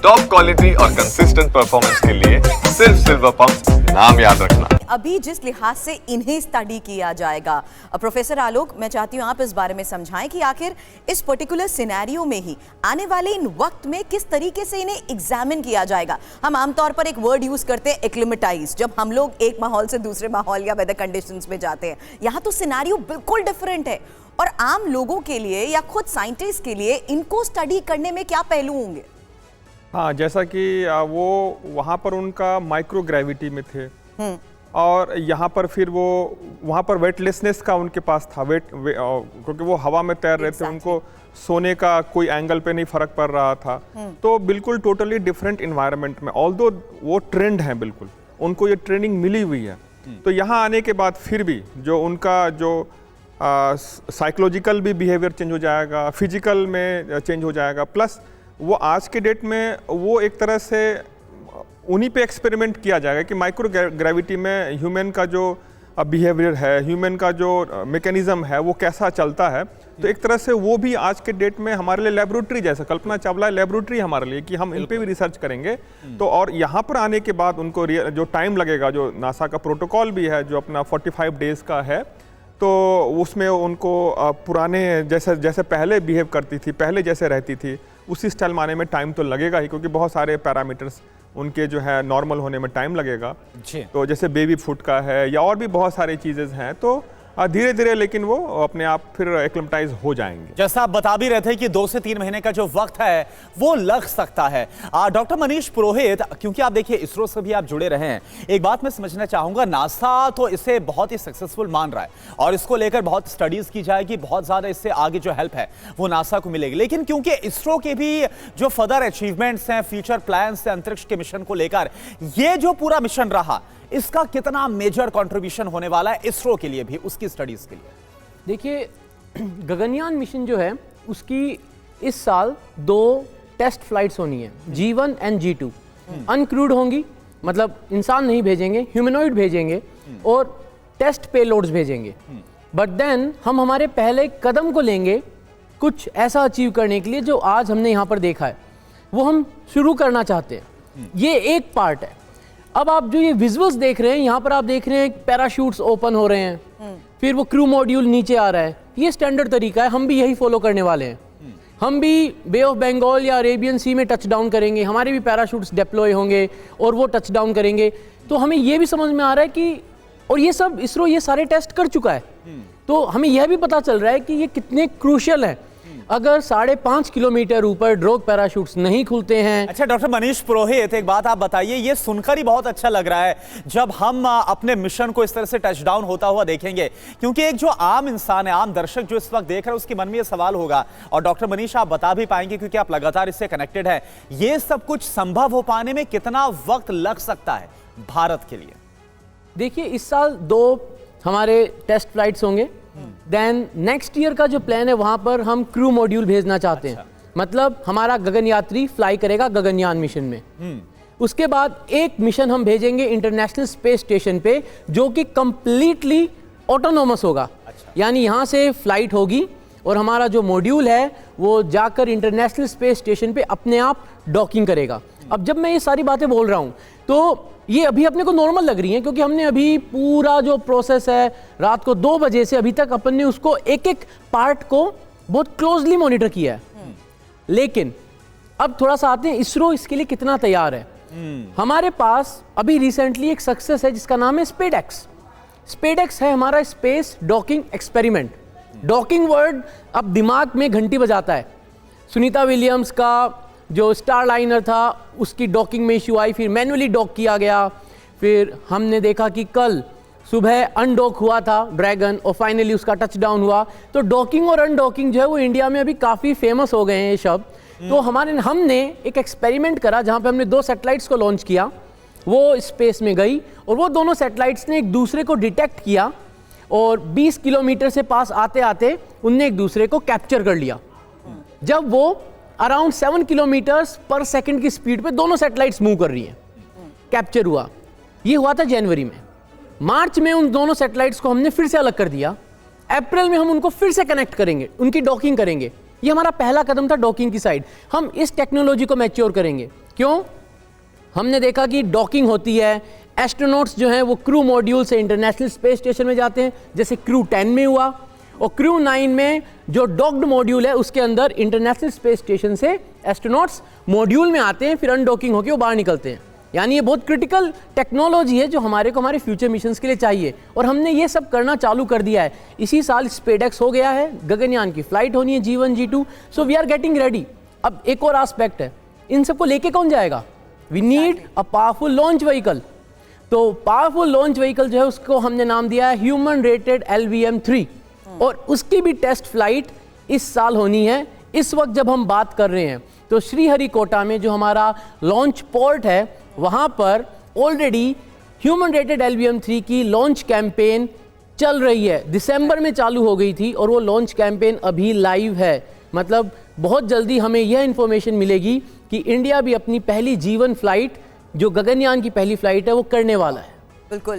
Top quality और consistent performance के लिए सिर्फ सिल्वर पंप नाम याद रखना। अभी जिस लिहाज से इन्हें स्टडी किया जाएगा, प्रोफेसर आलोक, मैं चाहती हूँ आप इस बारे में समझाएं कि आखिर इस पर्टिकुलर सिनेरियो में ही आने वाले इन वक्त में किस तरीके से इन्हें एग्जामिन किया जाएगा। हम आमतौर पर एक वर्ड यूज करते हैं एक्लिमेटाइज, जब हम लोग एक माहौल से दूसरे माहौल या वेदर कंडीशंस में जाते हैं। यहाँ तो सिनेरियो बिल्कुल डिफरेंट है और आम लोगों के लिए या खुद साइंटिस्ट के लिए इनको स्टडी करने में क्या पहलू होंगे? हाँ, जैसा कि वो वहाँ पर उनका माइक्रो ग्रेविटी में थे और यहाँ पर फिर वो वहाँ पर वेटलेसनेस का उनके पास था, क्योंकि वो हवा में तैर रहे थे, उनको सोने का कोई एंगल पे नहीं फर्क पड़ रहा था। तो बिल्कुल टोटली डिफरेंट इन्वायरमेंट में, ऑल्दो वो ट्रेंड है, बिल्कुल उनको ये ट्रेनिंग मिली हुई है। तो यहाँ आने के बाद फिर भी जो उनका जो साइकोलॉजिकल भी बिहेवियर चेंज हो जाएगा, फिजिकल में चेंज हो जाएगा, प्लस वो आज के डेट में वो एक तरह से उन्हीं पे एक्सपेरिमेंट किया जाएगा कि माइक्रो ग्रेविटी में ह्यूमन का जो बिहेवियर है, ह्यूमन का जो मैकेनिज्म है, वो कैसा चलता है। तो एक तरह से वो भी आज के डेट में हमारे लिए लेबोरेटरी जैसा, कल्पना चावला लेबोरेटरी हमारे लिए कि हम इन पे भी रिसर्च करेंगे। तो और यहाँ पर आने के बाद उनको जो टाइम लगेगा, जो नासा का प्रोटोकॉल भी है जो अपना 45 डेज का है, तो उसमें उनको पुराने जैसे पहले बिहेव करती थी, पहले जैसे रहती थी, उसी स्टाइल में आने में टाइम तो लगेगा ही, क्योंकि बहुत सारे पैरामीटर्स उनके जो है नॉर्मल होने में टाइम लगेगा। तो जैसे बेबी फुट का है या और भी बहुत सारी चीज़ें हैं, तो धीरे धीरे लेकिन वो अपने आप फिर एक्लिमेटाइज हो जाएंगे। जैसा आप बता भी रहे थे कि 2 से 3 महीने का जो वक्त है वो लग सकता है। डॉक्टर मनीष पुरोहित, क्योंकि आप देखिए इसरो से भी आप जुड़े रहे हैं, एक बात मैं समझना चाहूंगा, नासा तो इसे बहुत ही सक्सेसफुल मान रहा है और इसको लेकर बहुत स्टडीज की जाएगी, बहुत ज्यादा इससे आगे जो हेल्प है वो नासा को मिलेगी। लेकिन क्योंकि इसरो के भी जो फर्दर अचीवमेंट्स हैं, फ्यूचर प्लान्स हैं अंतरिक्ष के मिशन को लेकर, ये जो पूरा मिशन रहा, इसका कितना मेजर कंट्रीब्यूशन होने वाला है इसरो के लिए भी, उसकी स्टडीज के लिए? देखिए, गगनयान मिशन जो है उसकी इस साल 2 टेस्ट फ्लाइट्स होनी है, G1 एंड G2। अनक्रूड होंगी, मतलब इंसान नहीं भेजेंगे, ह्यूमनॉइड भेजेंगे और टेस्ट पेलोड्स भेजेंगे। बट देन हम हमारे पहले कदम को लेंगे कुछ ऐसा अचीव करने के लिए जो आज हमने यहाँ पर देखा है, वो हम शुरू करना चाहते हैं। ये एक पार्ट है। अब आप जो ये विजुअल्स देख रहे हैं, यहाँ पर आप देख रहे हैं पैराशूट्स ओपन हो रहे हैं, फिर वो क्रू मॉड्यूल नीचे आ रहा है। ये स्टैंडर्ड तरीका है, हम भी यही फॉलो करने वाले हैं। हम भी बे ऑफ बंगाल या अरेबियन सी में टच डाउन करेंगे, हमारे भी पैराशूट्स डिप्लॉय होंगे और वो टच डाउन करेंगे। तो हमें ये भी समझ में आ रहा है कि, और ये सब इसरो ये सारे टेस्ट कर चुका है, तो हमें यह भी पता चल रहा है कि ये कितने क्रूशियल हैं। अगर 5.5 किलोमीटर ऊपर ड्रॉग पैराशूट्स नहीं खुलते हैं। अच्छा डॉक्टर मनीष पुरोहित, एक बात आप बताइए, ये सुनकर ही बहुत अच्छा लग रहा है जब हम अपने मिशन को इस तरह से टच डाउन होता हुआ देखेंगे, क्योंकि एक जो आम इंसान है, आम दर्शक जो इस वक्त देख रहे हैं, उसके मन में ये सवाल होगा, और डॉक्टर मनीष आप बता भी पाएंगे क्योंकि आप लगातार इससे कनेक्टेड हैं, ये सब कुछ संभव हो पाने में कितना वक्त लग सकता है भारत के लिए? देखिए, इस साल 2 हमारे टेस्ट फ्लाइट्स होंगे। देन नेक्स्ट ईयर का जो प्लान है, वहां पर हम क्रू मॉड्यूल भेजना चाहते हैं। मतलब हमारा गगनयात्री फ्लाई करेगा गगनयान मिशन में। उसके बाद एक मिशन हम भेजेंगे इंटरनेशनल स्पेस स्टेशन पे, जो कि कंप्लीटली ऑटोनोमस होगा। यानी यहां से फ्लाइट होगी और हमारा जो मॉड्यूल है वो जाकर इंटरनेशनल स्पेस स्टेशन पे अपने आप डॉकिंग करेगा। अब जब मैं ये सारी बातें बोल रहा हूं तो ये अभी अपने को नॉर्मल लग रही हैं, क्योंकि हमने अभी पूरा जो प्रोसेस है रात को 2 बजे से अभी तक अपन ने उसको एक पार्ट को बहुत क्लोजली मॉनिटर किया है। लेकिन अब थोड़ा सा आते हैं इसरो इसके लिए कितना तैयार है। हमारे पास अभी रिसेंटली एक सक्सेस है जिसका नाम है स्पेडएक्स। स्पेडएक्स है हमारा space docking experiment. Docking word अब दिमाग में घंटी बजाता है। सुनीता विलियम्स का जो स्टार लाइनर था उसकी डॉकिंग में इशू आई, फिर मैन्युअली डॉक किया गया, फिर हमने देखा कि कल सुबह अनडॉक हुआ था ड्रैगन और फाइनली उसका टच डाउन हुआ। तो डॉकिंग और अनडॉकिंग जो है वो इंडिया में अभी काफ़ी फेमस हो गए हैं ये शब्द। तो हमने एक एक्सपेरिमेंट करा जहाँ पे हमने 2 सैटेलाइट्स को लॉन्च किया, वो स्पेस में गई और वो दोनों सैटेलाइट्स ने एक दूसरे को डिटेक्ट किया और 20 किलोमीटर से पास आते आते उनने एक दूसरे को कैप्चर कर लिया। जब वो अराउंड 7 किलोमीटर पर सेकंड की स्पीड पे दोनों सैटेलाइट्स मूव कर रही हैं, कैप्चर हुआ। ये हुआ था जनवरी में। मार्च में उन दोनों सैटेलाइट्स को हमने फिर से अलग कर दिया। अप्रैल में हम उनको फिर से कनेक्ट करेंगे, उनकी डॉकिंग करेंगे। ये हमारा पहला कदम था डॉकिंग की साइड। हम इस टेक्नोलॉजी को मैच्योर करेंगे। क्यों? हमने देखा कि डॉकिंग होती है, एस्ट्रोनॉट्स जो हैं वो क्रू मॉड्यूल से इंटरनेशनल स्पेस स्टेशन में जाते हैं, जैसे क्रू 10 में हुआ, और क्रू 9 में जो डॉक्ड मॉड्यूल है उसके अंदर इंटरनेशनल स्पेस स्टेशन से एस्ट्रोनॉट्स मॉड्यूल में आते हैं, फिर अनडॉकिंग होकर वो बाहर निकलते हैं। यानी ये बहुत क्रिटिकल टेक्नोलॉजी है जो हमारे को हमारे फ्यूचर मिशंस के लिए चाहिए, और हमने ये सब करना चालू कर दिया है। इसी साल स्पेडेक्स हो गया है, गगनयान की फ्लाइट होनी है G1 G2, so we are getting ready. अब एक और एस्पेक्ट है, इन सबको लेके कौन जाएगा? We need a powerful launch vehicle. तो पावरफुल लॉन्च व्हीकल जो है उसको हमने नाम दिया है ह्यूमन रेटेड LVM-3, और उसकी भी टेस्ट फ्लाइट इस साल होनी है। इस वक्त जब हम बात कर रहे हैं तो श्रीहरिकोटा में जो हमारा लॉन्च पोर्ट है वहां पर ऑलरेडी ह्यूमन रेटेड LVM-3 की लॉन्च कैंपेन चल रही है। दिसंबर में चालू हो गई थी और वो लॉन्च कैंपेन अभी लाइव है। मतलब बहुत जल्दी हमें यह इंफॉर्मेशन मिलेगी कि इंडिया भी अपनी पहली G1 फ्लाइट, जो गगनयान की पहली फ्लाइट है, वो करने वाला है। बिल्कुल।